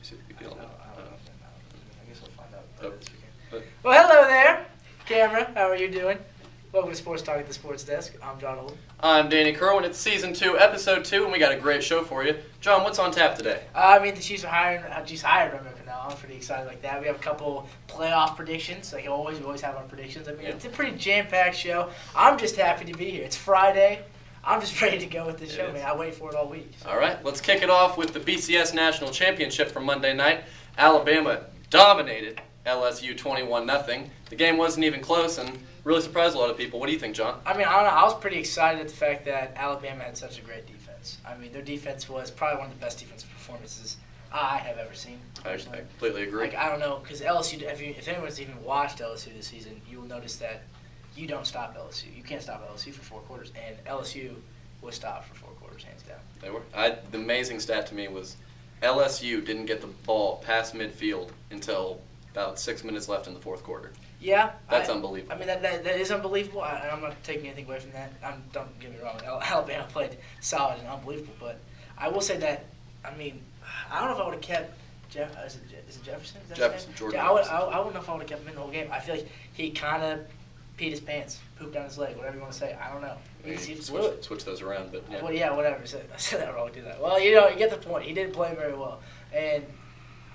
see the big deal. I guess we'll find out this weekend. But Well, hello there, camera. How are you doing? Welcome to Sports Talk at the Sports Desk. I'm John Holden. I'm Danny Kerwin. It's Season 2, Episode 2, and we got a great show for you. John, what's on tap today? The Chiefs are hired Romeo Crennel. I'm pretty excited like that. We have a couple playoff predictions. Like always, we always have our predictions. It's a pretty jam-packed show. I'm just happy to be here. It's Friday. I'm just ready to go with this show, man. I wait for it all week. So. All right, let's kick it off with the BCS National Championship from Monday night. Alabama dominated LSU 21-0. The game wasn't even close and really surprised a lot of people. What do you think, John? I don't know. I was pretty excited at the fact that Alabama had such a great defense. Their defense was probably one of the best defensive performances I have ever seen. I completely agree. I don't know, because LSU, if anyone's even watched LSU this season, you will notice that you don't stop LSU. You can't stop LSU for 4 quarters, and LSU was stopped for 4 quarters, hands down. They were. The amazing stat to me was LSU didn't get the ball past midfield until about 6 minutes left in the fourth quarter. Yeah. That's unbelievable. That is unbelievable. I'm not taking anything away from that. Don't get me wrong. Alabama played solid and unbelievable, but I will say that, I don't know if I would have kept is it Jefferson? Is that Jefferson, Jordan. I wouldn't know if I would have kept him in the whole game. I feel like he kind of peed his pants, pooped down his leg, whatever you want to say. I don't know. Switch those around, but yeah. Well, yeah, whatever. I said that wrong. Did that? Well, you get the point. He didn't play very well, and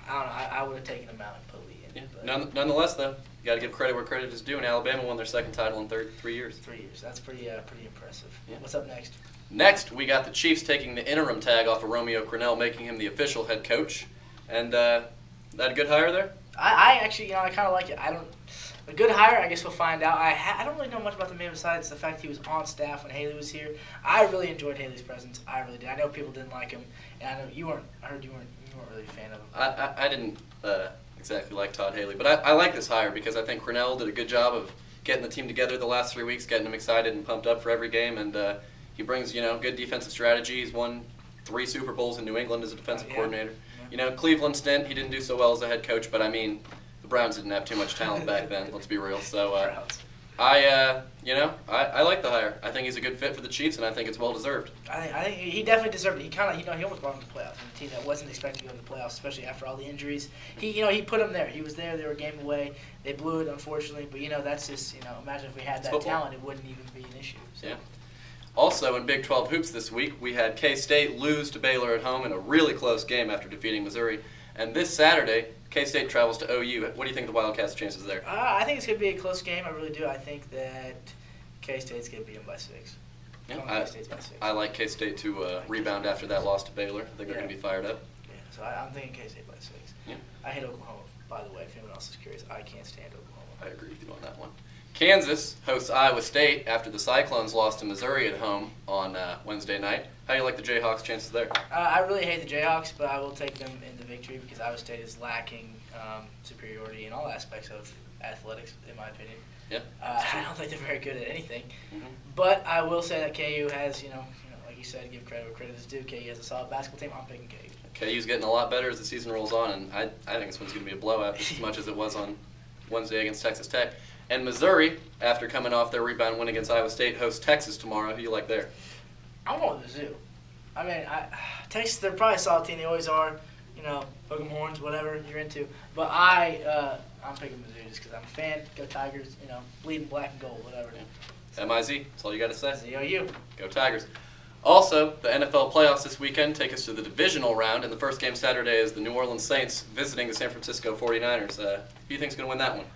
I don't know. I would have taken him out and put Lee in. Yeah. Nonetheless, though, you got to give credit where credit is due. And Alabama won their second title in 3 years. 3 years. That's pretty impressive. Yeah. What's up next? Next, we got the Chiefs taking the interim tag off of Romeo Crennel, making him the official head coach. And that a good hire there? I actually, I kind of like it. A good hire, I guess we'll find out. I don't really know much about the man besides the fact he was on staff when Haley was here. I really enjoyed Haley's presence. I really did. I know people didn't like him, and I know you weren't. I heard you weren't really a fan of him. I didn't exactly like Todd Haley, but I like this hire because I think Crennel did a good job of getting the team together the last 3 weeks, getting them excited and pumped up for every game, and he brings good defensive strategy. He's won 3 Super Bowls in New England as a defensive coordinator. Yeah. Cleveland stint, he didn't do so well as a head coach, but the Browns didn't have too much talent back then. Let's be real. So I like the hire. I think he's a good fit for the Chiefs, and I think it's well deserved. I think he definitely deserved it. He he almost brought them to the playoffs. A team that wasn't expected to go to the playoffs, especially after all the injuries. He put them there. He was there. They were a game away. They blew it, unfortunately. But that's just imagine if we had that talent, it wouldn't even be an issue. So. Yeah. Also, in Big 12 hoops this week, we had K-State lose to Baylor at home in a really close game after defeating Missouri. And this Saturday, K-State travels to OU. What do you think of the Wildcats' chances there? I think it's going to be a close game. I really do. I think that K-State's going to beat them by 6. Yeah, K-State's by 6. I like K-State to rebound after that loss to Baylor. I think they're going to be fired up. Yeah, so I'm thinking K-State by 6. Yeah. I hate Oklahoma, by the way. If anyone else is curious, I can't stand Oklahoma. I agree with you on that one. Kansas hosts Iowa State after the Cyclones lost to Missouri at home on Wednesday night. How do you like the Jayhawks' chances there? I really hate the Jayhawks, but I will take them in the victory because Iowa State is lacking superiority in all aspects of athletics, in my opinion. Yeah. I don't think they're very good at anything. Mm-hmm. But I will say that KU has, like you said, give credit where credit is due. KU has a solid basketball team. I'm picking KU. KU's getting a lot better as the season rolls on, and I think this one's going to be a blowout just as much as it was on Wednesday against Texas Tech. And Missouri, after coming off their rebound win against Iowa State, hosts Texas tomorrow. Who do you like there? I'm going with the Zoo. Texas, they're probably a solid team. They always are. Hook 'em horns, whatever you're into. But I'm picking Mizzou just because I'm a fan. Go Tigers. Bleeding black and gold, whatever. Yeah. MIZ. That's all you got to say. ZOU. Go Tigers. Also, the NFL playoffs this weekend take us to the divisional round, and the first game Saturday is the New Orleans Saints visiting the San Francisco 49ers. Who do you think is going to win that one?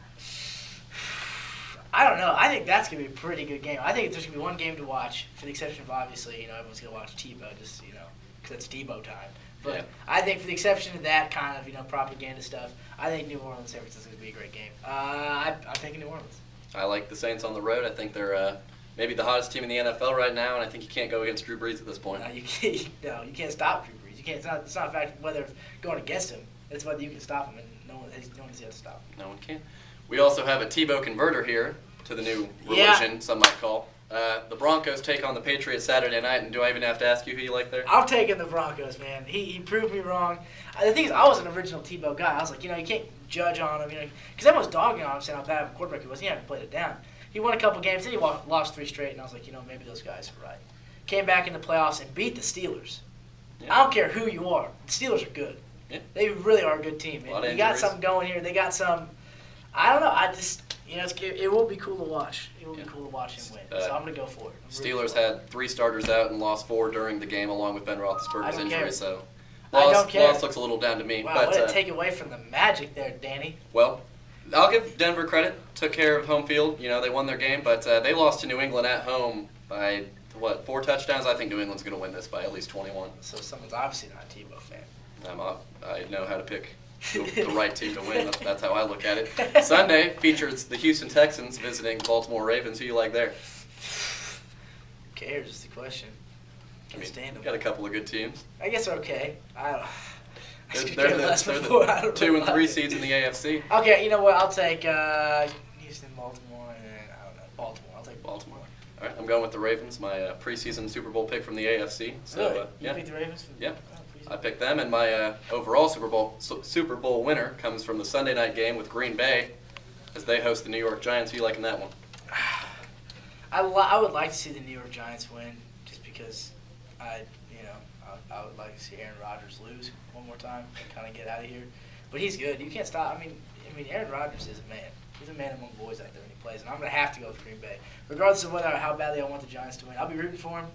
I don't know. I think that's going to be a pretty good game. I think there's going to be one game to watch, for the exception of, obviously, everyone's going to watch Tebow, just, because it's Tebow time. But yeah. I think for the exception of that kind of, propaganda stuff, I think New Orleans San Francisco is going to be a great game. I'm thinking New Orleans. I like the Saints on the road. I think they're maybe the hottest team in the NFL right now, and I think you can't go against Drew Brees at this point. No, you can't stop Drew Brees. You can't. It's not a fact whether going against him. It's whether you can stop him, and no one has yet to stop him. No one can. We also have a Tebow converter here to the new religion, some might call. The Broncos take on the Patriots Saturday night, and do I even have to ask you who you like there? I'm taking the Broncos, man. He proved me wrong. The thing is, I was an original Tebow guy. I was like, you can't judge on him, because everyone's dogging on him, saying how bad of a quarterback he was. He hadn't played it down. He won a couple games, then he lost 3 straight, and I was like, maybe those guys are right. Came back in the playoffs and beat the Steelers. Yeah. I don't care who you are. The Steelers are good. Yeah. They really are a good team. And you got something going here. They got some. I don't know. It will be cool to watch. It will be cool to watch him win. So I'm gonna go for it. Steelers had 3 starters out and lost 4 during the game, along with Ben Roethlisberger's injury. Care. So loss looks a little down to me. Wow, but way to take away from the magic there, Danny. Well, I'll give Denver credit. Took care of home field. They won their game, but they lost to New England at home by 4 touchdowns. I think New England's going to win this by at least 21. So someone's obviously not a Tebow fan. I know how to pick the right team to win. That's how I look at it. Sunday features the Houston Texans visiting Baltimore Ravens. Who you like there? Who cares is the question. Can't stand them. Got a couple of good teams. I guess they're okay. They're the 2 and 3 seeds in the AFC. Okay, you know what? I'll take Houston, Baltimore, and I don't know, Baltimore. I'll take Baltimore. All right, I'm going with the Ravens. My preseason Super Bowl pick from the AFC. So really? You picked the Ravens? Yeah. I picked them, and my overall Super Bowl winner comes from the Sunday night game with Green Bay, as they host the New York Giants. Who you liking that one? I would like to see the New York Giants win, just because I would like to see Aaron Rodgers lose one more time and kind of get out of here. But he's good. You can't stop. I mean, Aaron Rodgers is a man. He's a man among boys out there when he plays, and I'm going to have to go with Green Bay, regardless of how badly I want the Giants to win. I'll be rooting for him.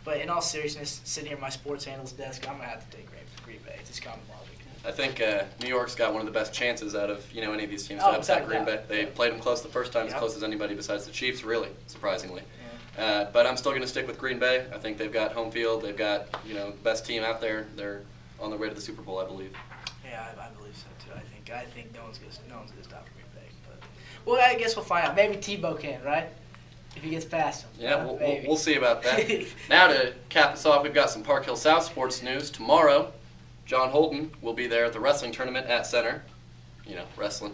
But in all seriousness, sitting here at my sports analyst desk, I'm going to have to take Green Bay. It's just common logic. I think New York's got one of the best chances out of any of these teams to upset Green Bay. They played them close the first time, as close as anybody besides the Chiefs, really, surprisingly. Yeah. But I'm still going to stick with Green Bay. I think they've got home field. They've got the best team out there. They're on their way to the Super Bowl, I believe. Yeah, I believe so too. I think no one's going to stop Green Bay. But well, I guess we'll find out. Maybe Tebow can, right? If he gets past him. Yeah, we'll see about that. Now to cap us off, we've got some Park Hill South sports news. Tomorrow, John Holden will be there at the wrestling tournament at Center. Wrestling.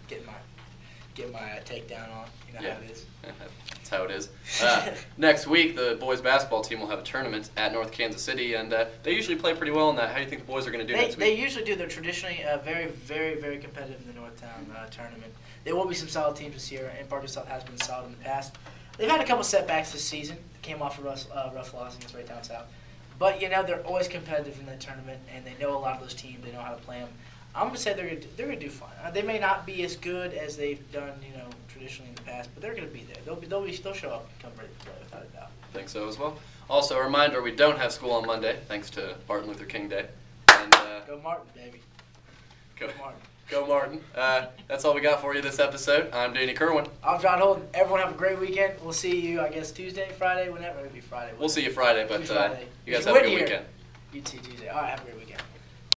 Get my takedown on. You know how it is. That's how it is. Next week, the boys basketball team will have a tournament at North Kansas City, and they usually play pretty well in that. How do you think the boys are going to do next week? They usually do. They're traditionally very, very, very competitive in the Northtown tournament. There will be some solid teams this year, and Park Hill South has been solid in the past. They've had a couple setbacks this season. They came off a rough loss against right down south. But, they're always competitive in the tournament, and they know a lot of those teams. They know how to play them. I'm going to say they're going to do fine. They may not be as good as they've done, traditionally in the past, but they're going to be there. They'll show up and come ready to play, without a doubt. I think so as well. Also, a reminder, we don't have school on Monday, thanks to Martin Luther King Day. And, go Martin, baby. Go Martin. Go Martin. That's all we got for you this episode. I'm Danny Kerwin. I'm John Holden. Everyone have a great weekend. We'll see you, I guess, Tuesday, Friday, whenever. It'll be Friday. We'll see you Friday, but Friday. You guys have a good weekend. You too, Tuesday. All right, have a great weekend.